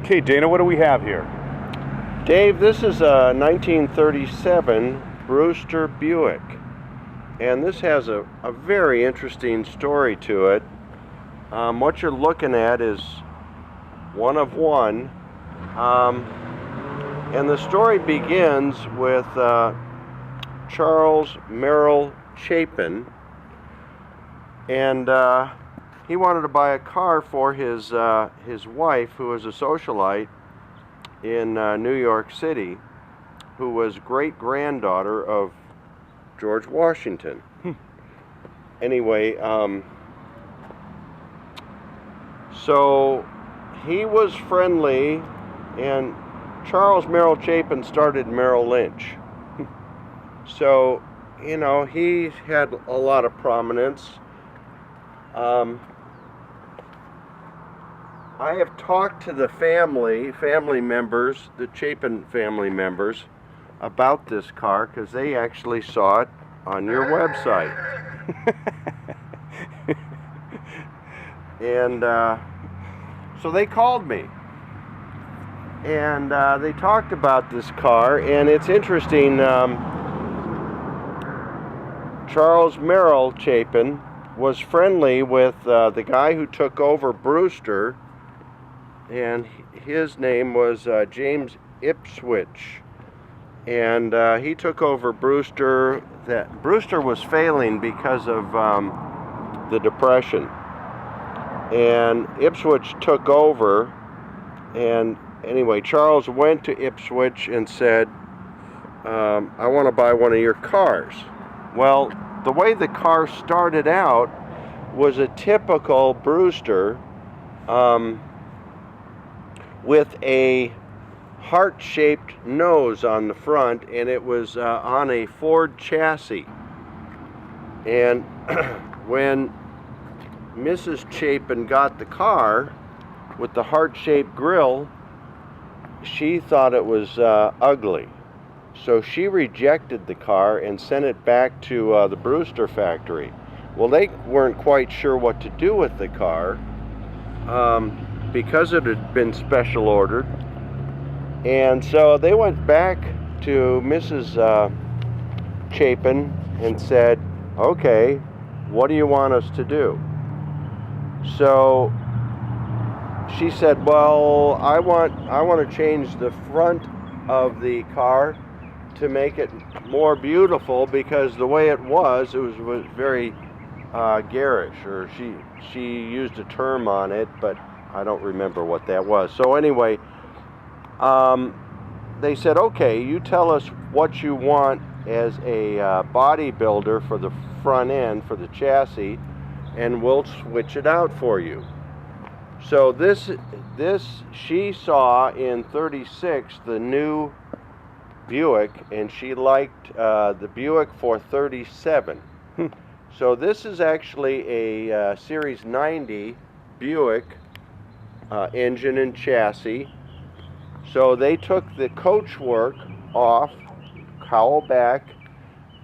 Okay, Dana, what do we have here? Dave, this is a 1937 Brewster Buick, and this has a very interesting story to it. What you're looking at is one of one, and the story begins with Charles Merrill Chapin, and he wanted to buy a car for his wife, who was a socialite in New York City, who was great-granddaughter of George Washington. Anyway, so he was friendly, and Charles Merrill Chapin started Merrill Lynch. So, you know, he had a lot of prominence. I have talked to the family members, the Chapin family members, about this car because they actually saw it on your website. And so they called me. And they talked about this car, and it's interesting. Charles Merrill Chapin was friendly with the guy who took over Brewster, and his name was James Ipswich, and he took over Brewster. That Brewster was failing because of the Depression, and Ipswich took over. And anyway, Charles went to Ipswich and said, I want to buy one of your cars. Well, the way the car started out was a typical Brewster, with a heart-shaped nose on the front, and it was on a Ford chassis. And when Mrs. Chapin got the car with the heart-shaped grille, she thought it was ugly. So she rejected the car and sent it back to the Brewster factory. Well, they weren't quite sure what to do with the car, because it had been special ordered. And so they went back to Mrs. Chapin and said, okay, what do you want us to do? So she said, well, I want to change the front of the car to make it more beautiful, because the way it was very garish, or she used a term on it, but I don't remember what that was. So anyway, they said, okay, you tell us what you want as a bodybuilder for the front end, for the chassis, and we'll switch it out for you. So this she saw in 36 the new Buick, and she liked the Buick for 37. So this is actually a Series 90 Buick engine and chassis. So they took the coachwork off, cowl back,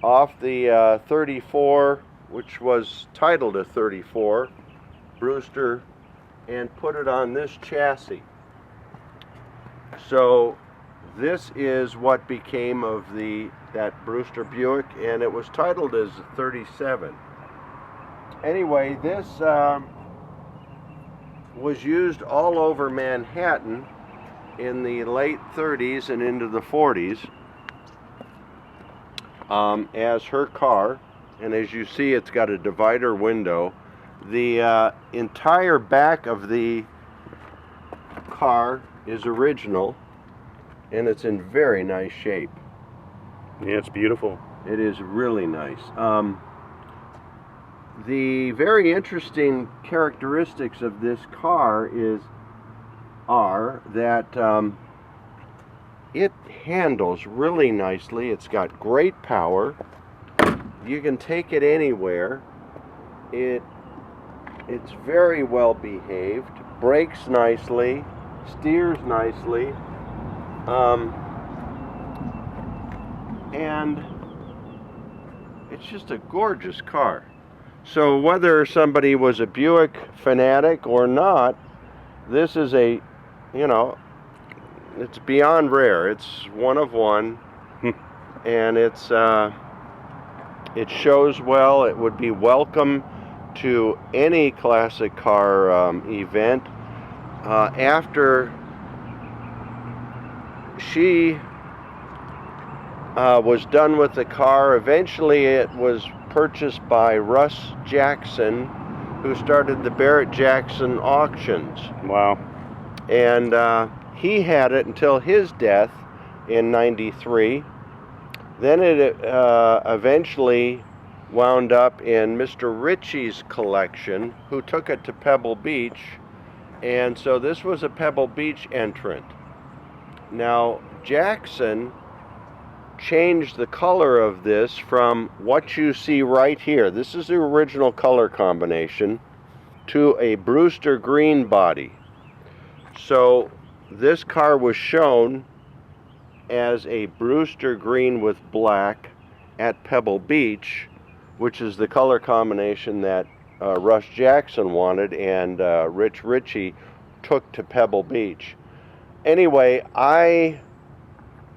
off the 34, which was titled a 34 Brewster, and put it on this chassis. So this is what became of that Brewster Buick, and it was titled as 37. Anyway, this was used all over Manhattan in the late 30s and into the 40s as her car. And as you see, it's got a divider window. The entire back of the car is original, and it's in very nice shape. Yeah, it's beautiful. It is really nice. The very interesting characteristics of this car are that it handles really nicely. It's got great power. You can take it anywhere. It's very well behaved, brakes nicely, steers nicely, and it's just a gorgeous car. So whether somebody was a Buick fanatic or not, this is a It's beyond rare. It's one of one, and it shows well. It would be welcome to any classic car event. After she was done with the car, eventually it was purchased by Russ Jackson, who started the Barrett Jackson Auctions. Wow. And he had it until his death in '93. Then it eventually wound up in Mr. Ritchie's collection, who took it to Pebble Beach. And so this was a Pebble Beach entrant. Now, Jackson changed the color of this from what you see right here, this is the original color combination, to a Brewster green body. So this car was shown as a Brewster green with black at Pebble Beach, which is the color combination that Russ Jackson wanted and Rich Ritchie took to Pebble Beach. Anyway, I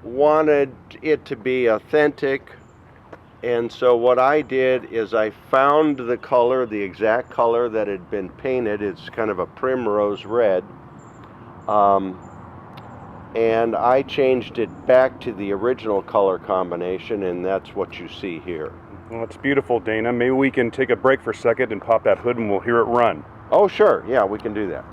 wanted it to be authentic, and so what I did is I found the color, the exact color that had been painted. It's kind of a primrose red, and I changed it back to the original color combination, and that's what you see here. Well, it's beautiful, Dana. Maybe we can take a break for a second and pop that hood and we'll hear it run. Oh, sure. Yeah, we can do that.